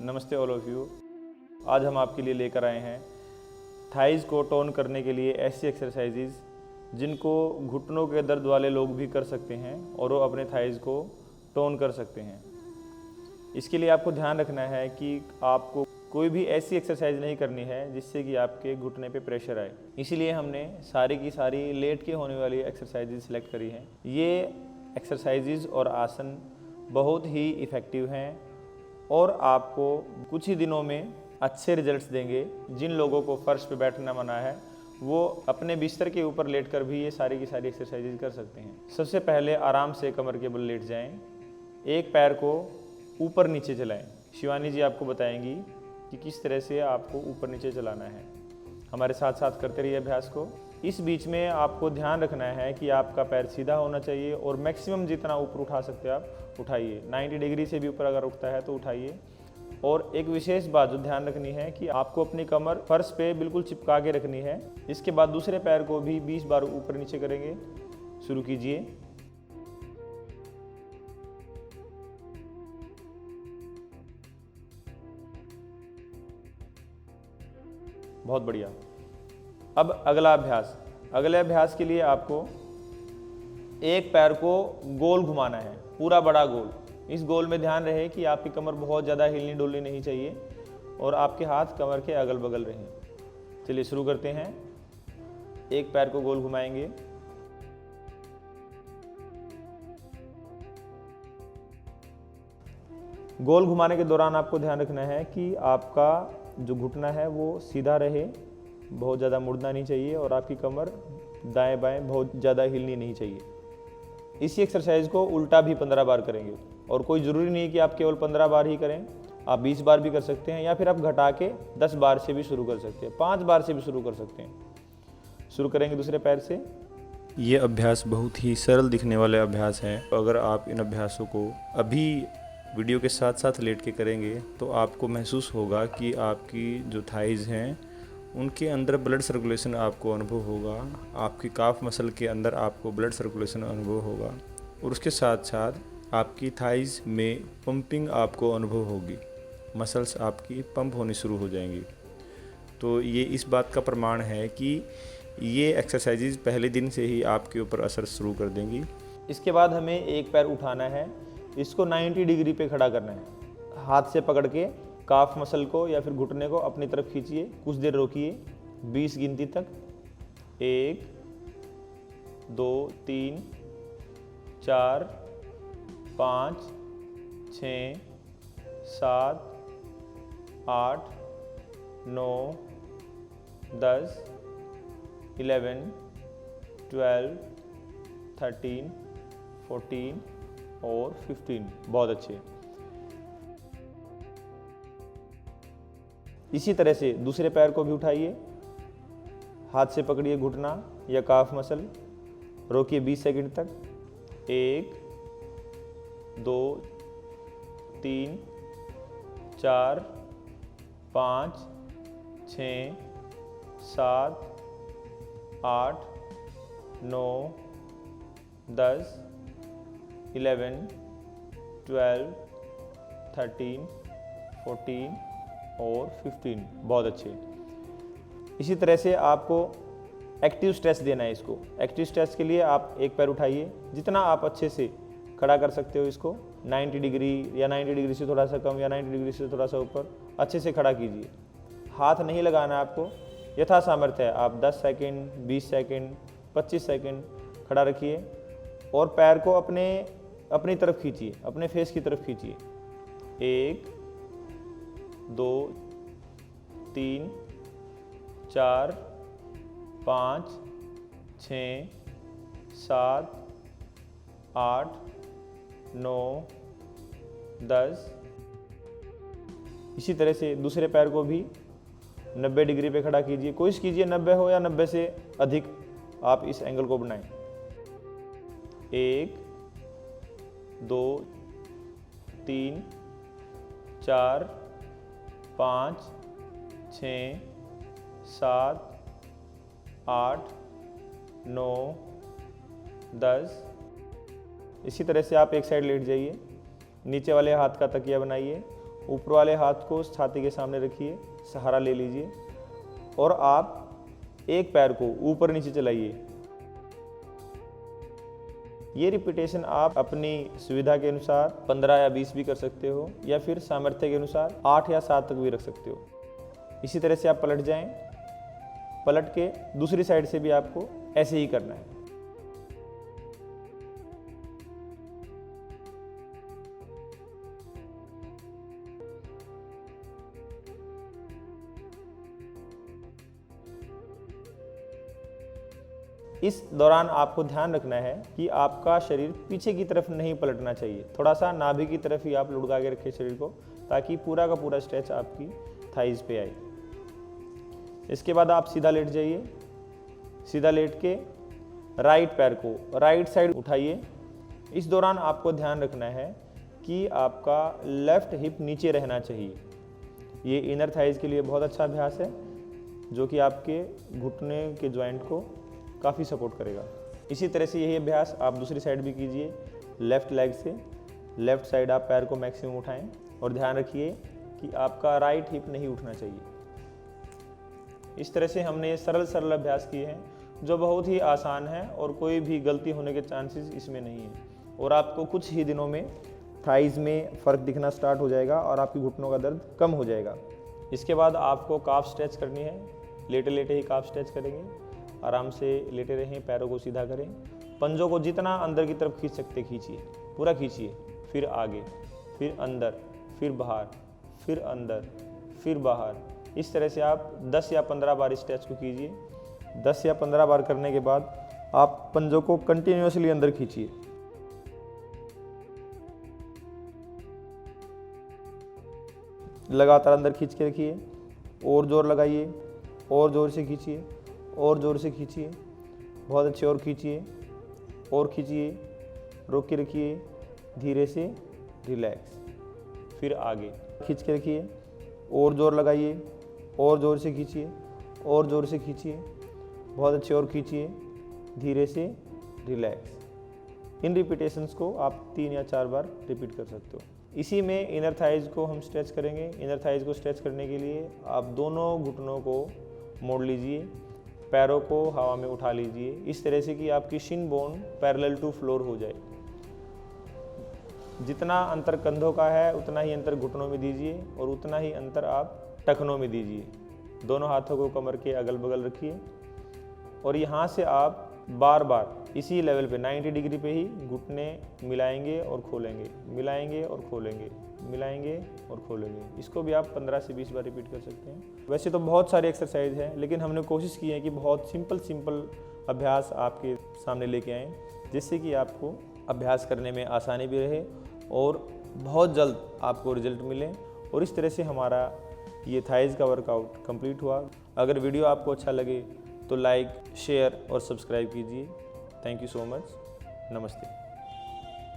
नमस्ते all of you. आज हम आपके लिए लेकर आए हैं थाइज़ को टोन करने के लिए ऐसी एक्सरसाइजेज जिनको घुटनों के दर्द वाले लोग भी कर सकते हैं और वो अपने थाइज़ को टोन कर सकते हैं। इसके लिए आपको ध्यान रखना है कि आपको कोई भी ऐसी एक्सरसाइज नहीं करनी है जिससे कि आपके घुटने पे प्रेशर आए। इसीलिए हमने सारी की सारी लेट के होने वाली एक्सरसाइजेज सेलेक्ट करी हैं। ये एक्सरसाइजेज और आसन बहुत ही इफ़ेक्टिव हैं और आपको कुछ ही दिनों में अच्छे रिजल्ट्स देंगे। जिन लोगों को फर्श पे बैठना मना है वो अपने बिस्तर के ऊपर लेटकर भी ये सारी की सारी एक्सरसाइजेज कर सकते हैं। सबसे पहले आराम से कमर के बल लेट जाएं, एक पैर को ऊपर नीचे चलाएं। शिवानी जी आपको बताएंगी कि किस तरह से आपको ऊपर नीचे चलाना है। हमारे साथ साथ करते रहिए अभ्यास को। इस बीच में आपको ध्यान रखना है कि आपका पैर सीधा होना चाहिए और मैक्सिमम जितना ऊपर उठा सकते हो आप उठाइए। 90 डिग्री से भी ऊपर अगर उठता है तो उठाइए। और एक विशेष बात जो ध्यान रखनी है कि आपको अपनी कमर फर्श पे बिल्कुल चिपका के रखनी है। इसके बाद दूसरे पैर को भी 20 बार ऊपर नीचे करेंगे। शुरू कीजिए। बहुत बढ़िया। अब अगला अभ्यास। अगले अभ्यास के लिए आपको एक पैर को गोल घुमाना है, पूरा बड़ा गोल। इस गोल में ध्यान रहे कि आपकी कमर बहुत ज़्यादा हिलनी डुलनी नहीं चाहिए और आपके हाथ कमर के अगल बगल रहें। चलिए शुरू करते हैं। एक पैर को गोल घुमाएंगे, गोल घुमाने के दौरान आपको ध्यान रखना है कि आपका जो घुटना है वो सीधा रहे, बहुत ज़्यादा मुड़ना नहीं चाहिए और आपकी कमर दाएं बाएं बहुत ज़्यादा हिलनी नहीं चाहिए। इसी एक्सरसाइज को उल्टा भी 15 बार करेंगे और कोई ज़रूरी नहीं कि आप केवल 15 बार ही करें, आप 20 बार भी कर सकते हैं या फिर आप घटा के 10 बार से भी शुरू कर सकते हैं, 5 बार से भी शुरू कर सकते हैं। शुरू करेंगे दूसरे पैर से। ये अभ्यास बहुत ही सरल दिखने वाले अभ्यास हैं। अगर आप इन अभ्यासों को अभी वीडियो के साथ साथ लेट के करेंगे तो आपको महसूस होगा कि आपकी जो थाइज़ हैं उनके अंदर ब्लड सर्कुलेशन आपको अनुभव होगा, आपकी काफ मसल के अंदर आपको ब्लड सर्कुलेशन अनुभव होगा और उसके साथ साथ आपकी थाइज़ में पंपिंग आपको अनुभव होगी, मसल्स आपकी पंप होनी शुरू हो जाएंगी। तो ये इस बात का प्रमाण है कि ये एक्सरसाइजेज पहले दिन से ही आपके ऊपर असर शुरू कर देंगी। इसके बाद हमें एक पैर उठाना है, इसको 90 डिग्री पे खड़ा करना है। हाथ से पकड़ के काफ मसल को या फिर घुटने को अपनी तरफ खींचिए, कुछ देर रोकिए 20 गिनती तक। 1 2 3 4 5 6 7 8 9 10 11 12 13 14 और 15। बहुत अच्छे। इसी तरह से दूसरे पैर को भी उठाइए, हाथ से पकड़िए घुटना या काफ मसल, रोकिए 20 सेकंड तक। 1 2 3 4 5 6 7 8 9 10 11 12 13 14 और 15। बहुत अच्छे। इसी तरह से आपको एक्टिव स्ट्रेच देना है। इसको एक्टिव स्ट्रेच के लिए आप एक पैर उठाइए, जितना आप अच्छे से खड़ा कर सकते हो इसको 90 डिग्री या 90 डिग्री से थोड़ा सा कम या 90 डिग्री से थोड़ा सा ऊपर अच्छे से खड़ा कीजिए। हाथ नहीं लगाना है आपको, यथा सामर्थ्य है। आप 10 सेकंड 20 सेकंड 25 सेकंड खड़ा रखिए और पैर को अपनी तरफ खींचिए, अपने फेस की तरफ खींचिए। 1 2 3 4 5 6 7 8 9 10। इसी तरह से दूसरे पैर को भी 90 डिग्री पे खड़ा कीजिए। कोशिश कीजिए 90 हो या 90 से अधिक आप इस एंगल को बनाएं। 1 2 3 4 5 6 7 8 9 10। इसी तरह से आप एक साइड लेट जाइए, नीचे वाले हाथ का तकिया बनाइए ऊपर वाले हाथ को छाती के सामने रखिए, सहारा ले लीजिए और आप एक पैर को ऊपर नीचे चलाइए। ये रिपीटेशन आप अपनी सुविधा के अनुसार 15 या 20 भी कर सकते हो या फिर सामर्थ्य के अनुसार 8 या 7 तक भी रख सकते हो। इसी तरह से आप पलट जाएं। पलट के दूसरी साइड से भी आपको ऐसे ही करना है। इस दौरान आपको ध्यान रखना है कि आपका शरीर पीछे की तरफ नहीं पलटना चाहिए। थोड़ा सा नाभि की तरफ ही आप लुढ़का के रखें शरीर को, ताकि पूरा का पूरा स्ट्रेच आपकी थाइज पे आए। इसके बाद आप सीधा लेट जाइए। सीधा लेट के राइट पैर को राइट साइड उठाइए। इस दौरान आपको ध्यान रखना है कि आपका लेफ्ट हिप नीचे रहना चाहिए। ये इनर थाइज के लिए बहुत अच्छा अभ्यास है, जो कि आपके घुटने के जॉइंट को काफ़ी सपोर्ट करेगा। इसी तरह से यही अभ्यास आप दूसरी साइड भी कीजिए। लेफ़्ट लेग से लेफ़्ट साइड आप पैर को मैक्सिमम उठाएं और ध्यान रखिए कि आपका राइट हिप नहीं उठना चाहिए। इस तरह से हमने सरल अभ्यास किए हैं, जो बहुत ही आसान है और कोई भी गलती होने के चांसेस इसमें नहीं है। और आपको कुछ ही दिनों में थाइज़ में फ़र्क दिखना स्टार्ट हो जाएगा और आपकी घुटनों का दर्द कम हो जाएगा। इसके बाद आपको काफ स्ट्रेच करनी है। लेटे लेटे ही काफ स्ट्रेच करेंगे। आराम से लेटे रहें, पैरों को सीधा करें, पंजों को जितना अंदर की तरफ खींच सकते खींचिए, पूरा खींचिए, फिर आगे, फिर अंदर, फिर बाहर, फिर अंदर, फिर बाहर। इस तरह से आप 10 या 15 बार इस स्ट्रेच को कीजिए। 10 या 15 बार करने के बाद आप पंजों को कंटिन्यूसली अंदर खींचिए। लगातार अंदर खींच के रखिए, और जोर लगाइए, और जोर से खींचिए, और जोर से खींचिए, बहुत अच्छे, और खींचिए, और खींचिए, रोक के रखिए, धीरे से रिलैक्स, फिर आगे खींच के रखिए, और जोर लगाइए, और जोर से खींचिए, और जोर से खींचिए, बहुत अच्छे, और खींचिए, धीरे से रिलैक्स। इन रिपीटेशंस को आप 3 या 4 बार रिपीट कर सकते हो। इसी में इनर थाइज को हम स्ट्रेच करेंगे। इनर थाइज को स्ट्रेच करने के लिए आप दोनों घुटनों को मोड़ लीजिए, पैरों को हवा में उठा लीजिए, इस तरह से कि आपकी shin bone parallel to floor हो जाए। जितना अंतर कंधों का है उतना ही अंतर घुटनों में दीजिए और उतना ही अंतर आप टखनों में दीजिए। दोनों हाथों को कमर के अगल बगल रखिए और यहाँ से आप बार बार इसी लेवल पे 90 डिग्री पे ही घुटने मिलाएंगे और खोलेंगे, मिलाएंगे और खोलेंगे, मिलाएंगे और खोलेंगे। इसको भी आप 15 से 20 बार रिपीट कर सकते हैं। वैसे तो बहुत सारी एक्सरसाइज है, लेकिन हमने कोशिश की है कि बहुत सिंपल अभ्यास आपके सामने लेके आएँ, जिससे कि आपको अभ्यास करने में आसानी भी रहे और बहुत जल्द आपको रिजल्ट मिले। और इस तरह से हमारा ये थाइज़ का वर्कआउट कंप्लीट हुआ। अगर वीडियो आपको अच्छा लगे तो लाइक, शेयर और सब्सक्राइब कीजिए। Thank you so much. नमस्ते।